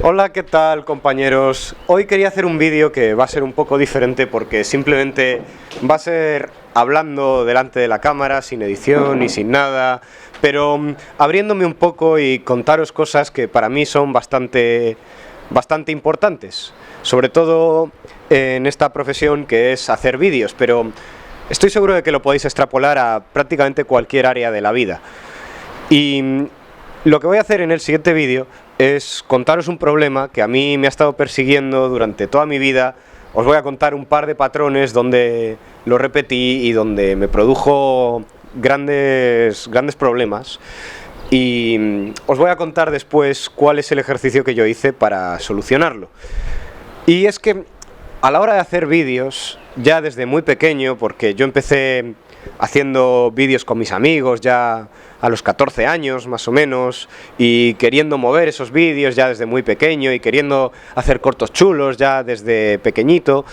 Hola, ¿qué tal, compañeros? Hoy quería hacer un vídeo que va a ser un poco diferente porque simplemente va a ser hablando delante de la cámara, sin edición y sin nada, pero abriéndome un poco y contaros cosas que para mí son bastante importantes, sobre todo en esta profesión que es hacer vídeos, pero estoy seguro de que lo podéis extrapolar a prácticamente cualquier área de la vida. Y lo que voy a hacer en el siguiente vídeo es contaros un problema que a mí me ha estado persiguiendo durante toda mi vida. Os voy a contar un par de patrones donde lo repetí y donde me produjo grandes problemas. Y os voy a contar después cuál es el ejercicio que yo hice para solucionarlo. Y es que a la hora de hacer vídeos, ya desde muy pequeño, porque yo empecé haciendo vídeos con mis amigos ya a los 14 años más o menos, y queriendo mover esos vídeos ya desde muy pequeño y queriendo hacer cortos chulos ya desde pequeñito,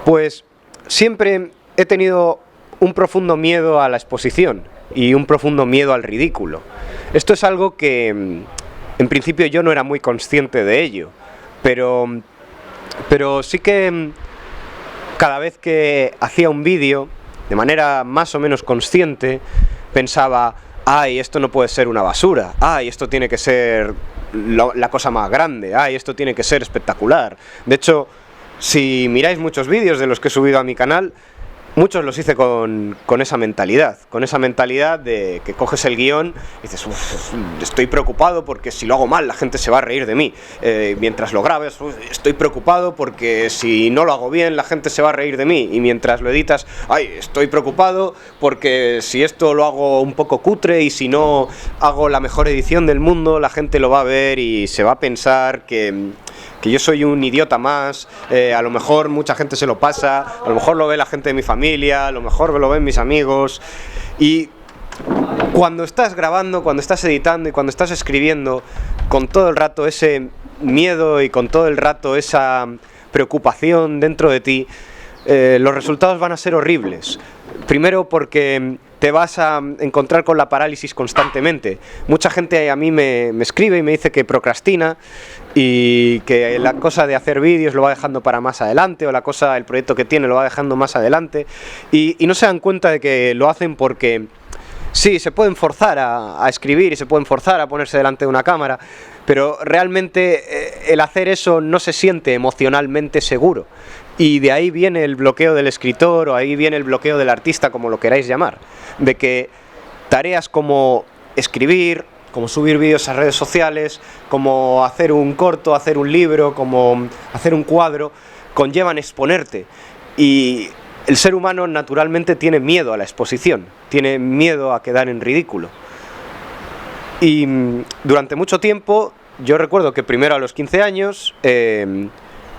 pues siempre he tenido un profundo miedo a la exposición y un profundo miedo al ridículo. Esto es algo que en principio yo no era muy consciente de ello, pero sí que cada vez que hacía un vídeo de manera más o menos consciente pensaba: ay, esto no puede ser una basura, ay, esto tiene que ser la cosa más grande, ay, esto tiene que ser espectacular. De hecho, si miráis muchos vídeos de los que he subido a mi canal, muchos los hice con esa mentalidad de que coges el guión y dices: estoy preocupado porque si lo hago mal la gente se va a reír de mí. Mientras lo grabes, estoy preocupado porque si no lo hago bien la gente se va a reír de mí. Y mientras lo editas, ay, estoy preocupado porque si esto lo hago un poco cutre y si no hago la mejor edición del mundo, la gente lo va a ver y se va a pensar que yo soy un idiota más. A lo mejor mucha gente se lo pasa, a lo mejor lo ve la gente de mi familia, a lo mejor lo ven mis amigos. Y cuando estás grabando, cuando estás editando y cuando estás escribiendo, con todo el rato ese miedo y con todo el rato esa preocupación dentro de ti, los resultados van a ser horribles. Primero porque te vas a encontrar con la parálisis constantemente. Mucha gente a mí me escribe y me dice que procrastina y que la cosa de hacer vídeos lo va dejando para más adelante, o el proyecto que tiene lo va dejando más adelante, y no se dan cuenta de que lo hacen porque sí, se pueden forzar a escribir y se pueden forzar a ponerse delante de una cámara, pero realmente el hacer eso no se siente emocionalmente seguro. Y de ahí viene el bloqueo del escritor, o ahí viene el bloqueo del artista, como lo queráis llamar, de que tareas como escribir, como subir vídeos a redes sociales, como hacer un corto, hacer un libro, como hacer un cuadro, conllevan exponerte. Y el ser humano naturalmente tiene miedo a la exposición, tiene miedo a quedar en ridículo. Y durante mucho tiempo, yo recuerdo que primero a los 15 años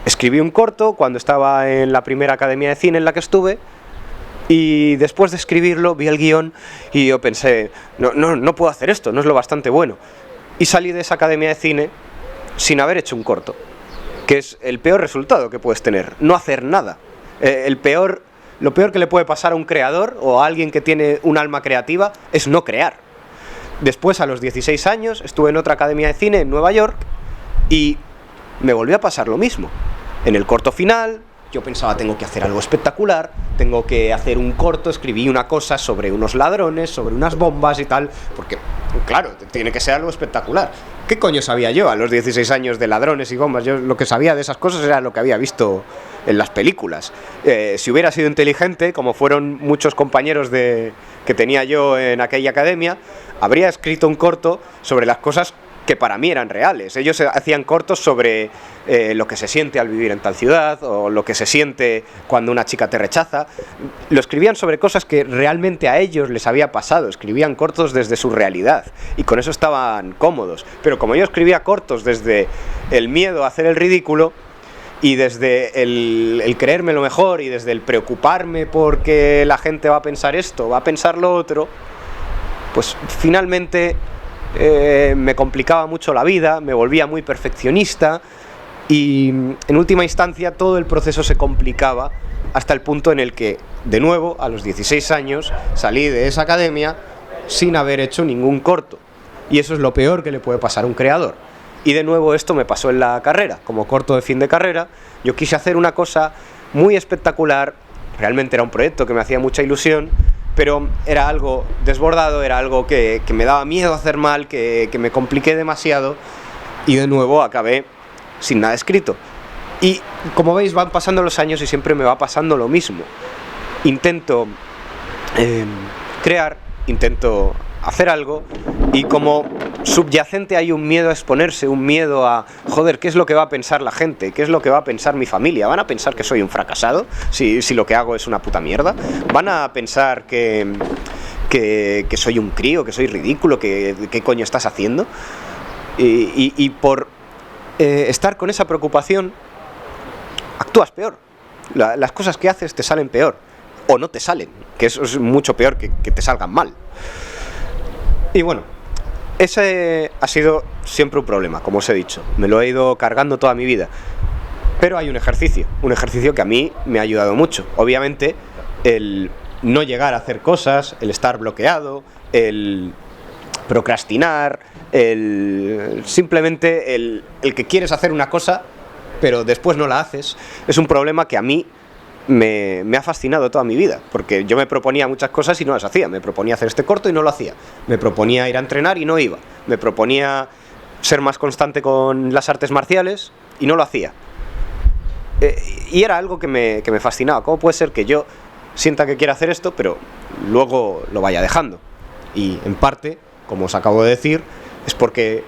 escribí un corto cuando estaba en la primera academia de cine en la que estuve, y después de escribirlo vi el guión y yo pensé: no puedo hacer esto, no es lo bastante bueno. Y salí de esa academia de cine sin haber hecho un corto, que es el peor resultado que puedes tener, no hacer nada. Lo peor que le puede pasar a un creador o a alguien que tiene un alma creativa es no crear. Después, a los 16 años, estuve en otra academia de cine en Nueva York y me volvió a pasar lo mismo. En el corto final, yo pensaba: tengo que hacer algo espectacular, tengo que hacer un corto, escribí una cosa sobre unos ladrones, sobre unas bombas y tal, porque, claro, tiene que ser algo espectacular. ¿Qué coño sabía yo a los 16 años de ladrones y bombas? Yo lo que sabía de esas cosas era lo que había visto en las películas. Si hubiera sido inteligente, como fueron muchos compañeros que tenía yo en aquella academia, habría escrito un corto sobre las cosas que para mí eran reales. Ellos hacían cortos sobre lo que se siente al vivir en tal ciudad, o lo que se siente cuando una chica te rechaza. Lo escribían sobre cosas que realmente a ellos les había pasado. Escribían cortos desde su realidad y con eso estaban cómodos. Pero como yo escribía cortos desde el miedo a hacer el ridículo y desde el creerme lo mejor y desde el preocuparme porque la gente va a pensar esto, va a pensar lo otro, pues finalmente me complicaba mucho la vida, me volvía muy perfeccionista y en última instancia todo el proceso se complicaba hasta el punto en el que, de nuevo, a los 16 años salí de esa academia sin haber hecho ningún corto. Y eso es lo peor que le puede pasar a un creador. Y de nuevo esto me pasó en la carrera. Como corto de fin de carrera, yo quise hacer una cosa muy espectacular. Realmente era un proyecto que me hacía mucha ilusión, pero era algo desbordado, era algo que me daba miedo hacer mal, que me compliqué demasiado, y de nuevo acabé sin nada escrito. Y como veis, van pasando los años y siempre me va pasando lo mismo. Intento crear, intento hacer algo, y como subyacente hay un miedo a exponerse, un miedo a, joder, ¿qué es lo que va a pensar la gente? ¿Qué es lo que va a pensar mi familia? ¿Van a pensar que soy un fracasado si lo que hago es una puta mierda? ¿Van a pensar que soy un crío, que soy ridículo, que qué coño estás haciendo? Y por estar con esa preocupación, actúas peor. Las cosas que haces te salen peor, o no te salen, que eso es mucho peor que te salgan mal. Y bueno, ese ha sido siempre un problema, como os he dicho. Me lo he ido cargando toda mi vida. Pero hay un ejercicio que a mí me ha ayudado mucho. Obviamente, el no llegar a hacer cosas, el estar bloqueado, el procrastinar, simplemente el que quieres hacer una cosa, pero después no la haces, es un problema que a mí me ha fascinado toda mi vida, porque yo me proponía muchas cosas y no las hacía. Me proponía hacer este corto y no lo hacía. Me proponía ir a entrenar y no iba. Me proponía ser más constante con las artes marciales y no lo hacía. Y era algo que me fascinaba. ¿Cómo puede ser que yo sienta que quiera hacer esto, pero luego lo vaya dejando? Y en parte, como os acabo de decir, es porque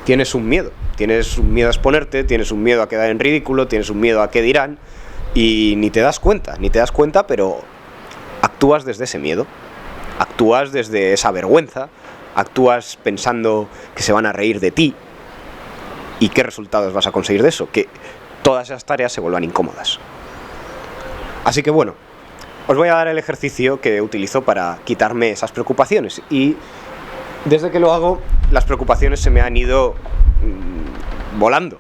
tienes un miedo. Tienes un miedo a exponerte, tienes un miedo a quedar en ridículo, tienes un miedo a qué dirán, y ni te das cuenta, pero actúas desde ese miedo, actúas desde esa vergüenza, actúas pensando que se van a reír de ti. ¿Y qué resultados vas a conseguir de eso? Que todas esas tareas se vuelvan incómodas. Así que bueno, os voy a dar el ejercicio que utilizo para quitarme esas preocupaciones, y desde que lo hago, las preocupaciones se me han ido volando.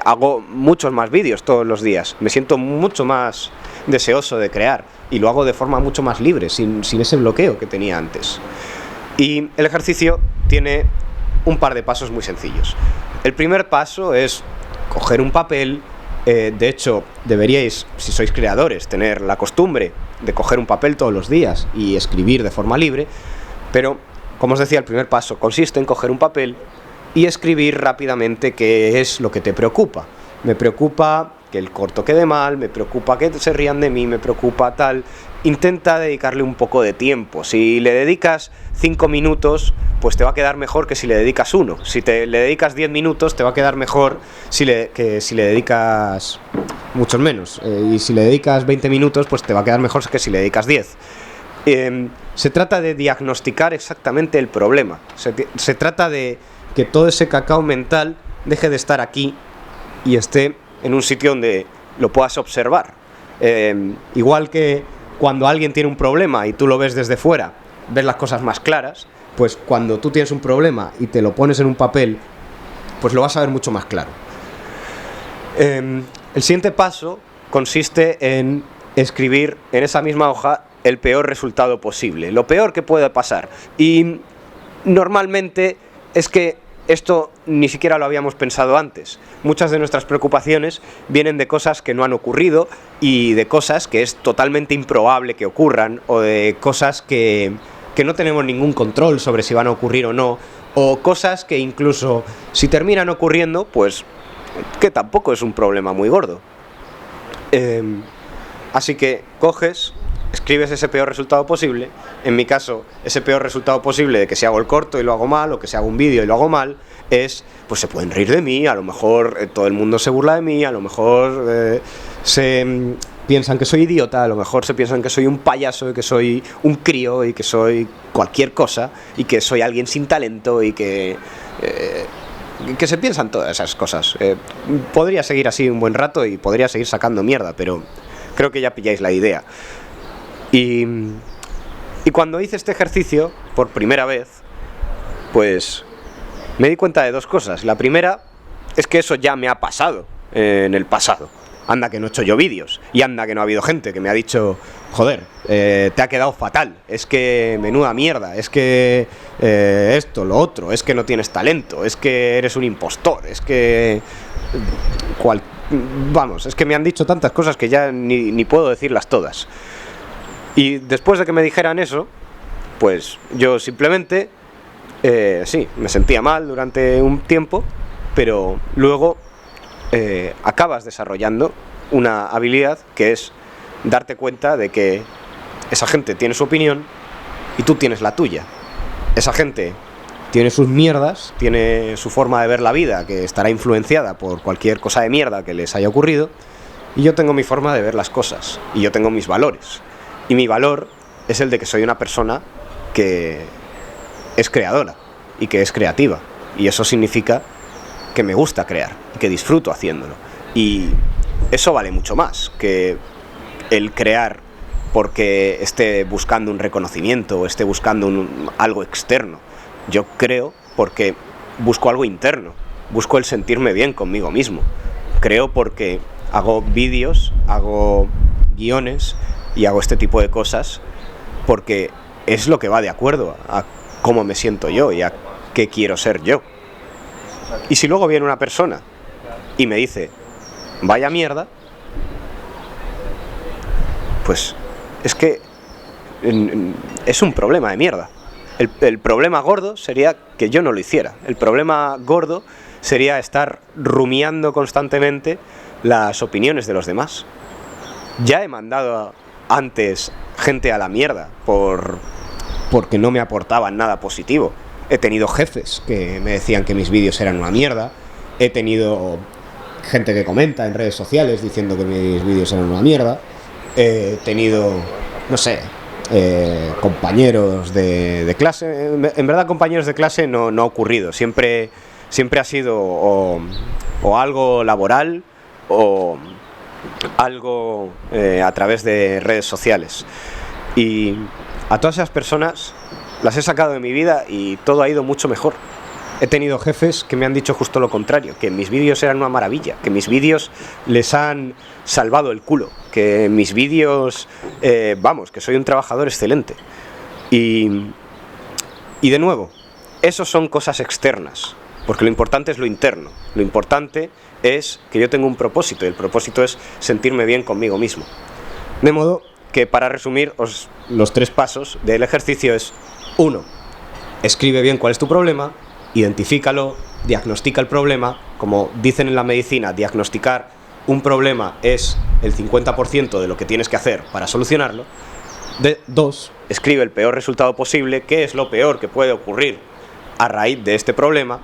Hago muchos más vídeos todos los días, me siento mucho más deseoso de crear, y lo hago de forma mucho más libre, sin ese bloqueo que tenía antes. Y el ejercicio tiene un par de pasos muy sencillos. El primer paso es coger un papel. De hecho, deberíais, si sois creadores, tener la costumbre de coger un papel todos los días y escribir de forma libre, pero, como os decía, el primer paso consiste en coger un papel y escribir rápidamente qué es lo que te preocupa. Me preocupa que el corto quede mal, me preocupa que se rían de mí, me preocupa tal. Intenta dedicarle un poco de tiempo. Si le dedicas 5 minutos, pues te va a quedar mejor que si le dedicas 1. Si le dedicas 10 minutos, te va a quedar mejor que si le dedicas muchos menos. Y si le dedicas 20 minutos, pues te va a quedar mejor que si le dedicas 10. Se trata de diagnosticar exactamente el problema. Se trata de que todo ese cacao mental deje de estar aquí y esté en un sitio donde lo puedas observar. Igual que cuando alguien tiene un problema y tú lo ves desde fuera, ves las cosas más claras, pues cuando tú tienes un problema y te lo pones en un papel, pues lo vas a ver mucho más claro. El siguiente paso consiste en escribir en esa misma hoja el peor resultado posible, lo peor que puede pasar. Y normalmente es que esto ni siquiera lo habíamos pensado antes. Muchas de nuestras preocupaciones vienen de cosas que no han ocurrido, y de cosas que es totalmente improbable que ocurran, o de cosas que no tenemos ningún control sobre si van a ocurrir o no, o cosas que incluso si terminan ocurriendo, pues que tampoco es un problema muy gordo. Así que coges, escribes ese peor resultado posible. En mi caso, ese peor resultado posible de que si hago el corto y lo hago mal, o que si hago un vídeo y lo hago mal, es, pues se pueden reír de mí, a lo mejor todo el mundo se burla de mí, a lo mejor se piensan que soy idiota, a lo mejor se piensan que soy un payaso, y que soy un crío, y que soy cualquier cosa, y que soy alguien sin talento, y que se piensan todas esas cosas. Podría seguir así un buen rato y podría seguir sacando mierda, pero creo que ya pilláis la idea. Y cuando hice este ejercicio por primera vez, pues me di cuenta de dos cosas. La primera es que eso ya me ha pasado en el pasado. Anda que no he hecho yo vídeos, y anda que no ha habido gente que me ha dicho, joder, te ha quedado fatal, es que menuda mierda, es que esto, lo otro, es que no tienes talento, es que eres un impostor, es que... Vamos, es que me han dicho tantas cosas que ya ni puedo decirlas todas. Y después de que me dijeran eso, pues yo simplemente, sí, me sentía mal durante un tiempo, pero luego acabas desarrollando una habilidad que es darte cuenta de que esa gente tiene su opinión y tú tienes la tuya. Esa gente tiene sus mierdas, tiene su forma de ver la vida que estará influenciada por cualquier cosa de mierda que les haya ocurrido, y yo tengo mi forma de ver las cosas, y yo tengo mis valores. Y mi valor es el de que soy una persona que es creadora y que es creativa, y eso significa que me gusta crear y que disfruto haciéndolo, y eso vale mucho más que el crear porque esté buscando un reconocimiento o esté buscando algo externo. Yo creo porque busco algo interno, busco el sentirme bien conmigo mismo. Creo porque hago vídeos, hago guiones y hago este tipo de cosas porque es lo que va de acuerdo a cómo me siento yo y a qué quiero ser yo. Y si luego viene una persona y me dice, vaya mierda, pues es que es un problema de mierda. El problema gordo sería que yo no lo hiciera. El problema gordo sería estar rumiando constantemente las opiniones de los demás. Ya he mandado antes gente a la mierda porque no me aportaban nada positivo. He tenido jefes que me decían que mis vídeos eran una mierda. He tenido gente que comenta en redes sociales diciendo que mis vídeos eran una mierda. He tenido, no sé, compañeros de clase. En verdad compañeros de clase no ha ocurrido. Siempre ha sido o algo laboral o algo a través de redes sociales. Y a todas esas personas las he sacado de mi vida y todo ha ido mucho mejor. He tenido jefes que me han dicho justo lo contrario, que mis vídeos eran una maravilla, que mis vídeos les han salvado el culo, que mis vídeos, vamos, que soy un trabajador excelente. Y de nuevo, esos son cosas externas, porque lo importante es lo interno. Lo importante es que yo tengo un propósito, y el propósito es sentirme bien conmigo mismo. De modo que, para resumir, los 3 pasos del ejercicio es: 1. Escribe bien cuál es tu problema, identifícalo, diagnostica el problema. Como dicen en la medicina, diagnosticar un problema es el 50% de lo que tienes que hacer para solucionarlo. 2. Escribe el peor resultado posible, qué es lo peor que puede ocurrir a raíz de este problema.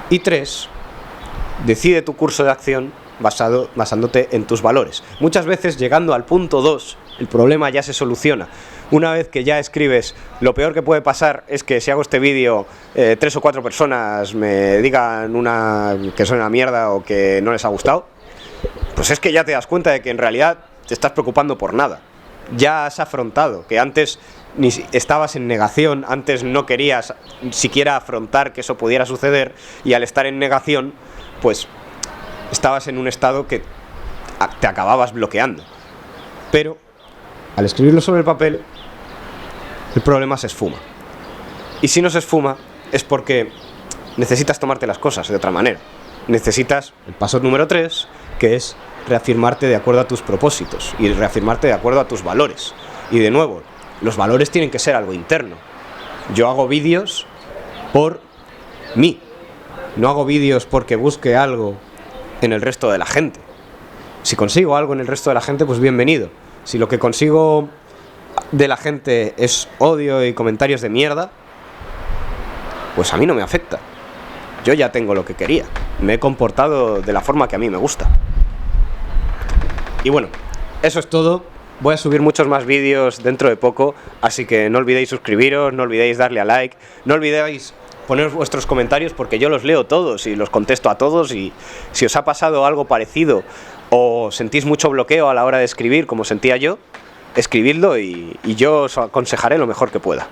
Y 3. Decide tu curso de acción basándote en tus valores. Muchas veces, llegando al punto 2, el problema ya se soluciona. Una vez que ya escribes, lo peor que puede pasar es que si hago este vídeo, 3 o 4 personas me digan que soy una mierda o que no les ha gustado, pues es que ya te das cuenta de que en realidad te estás preocupando por nada. Ya has afrontado, que antes estabas en negación, antes no querías siquiera afrontar que eso pudiera suceder, y al estar en negación, pues estabas en un estado que te acababas bloqueando. Pero al escribirlo sobre el papel, el problema se esfuma. Y si no se esfuma, es porque necesitas tomarte las cosas de otra manera. Necesitas el paso número 3, que es reafirmarte de acuerdo a tus propósitos y reafirmarte de acuerdo a tus valores. Y de nuevo, los valores tienen que ser algo interno. Yo hago vídeos por mí. No hago vídeos porque busque algo en el resto de la gente. Si consigo algo en el resto de la gente, pues bienvenido. Si lo que consigo de la gente es odio y comentarios de mierda, pues a mí no me afecta. Yo ya tengo lo que quería. Me he comportado de la forma que a mí me gusta. Y bueno, eso es todo. Voy a subir muchos más vídeos dentro de poco, así que no olvidéis suscribiros, no olvidéis darle a like, no olvidéis poner vuestros comentarios, porque yo los leo todos y los contesto a todos. Y si os ha pasado algo parecido o sentís mucho bloqueo a la hora de escribir como sentía yo, escribidlo y yo os aconsejaré lo mejor que pueda.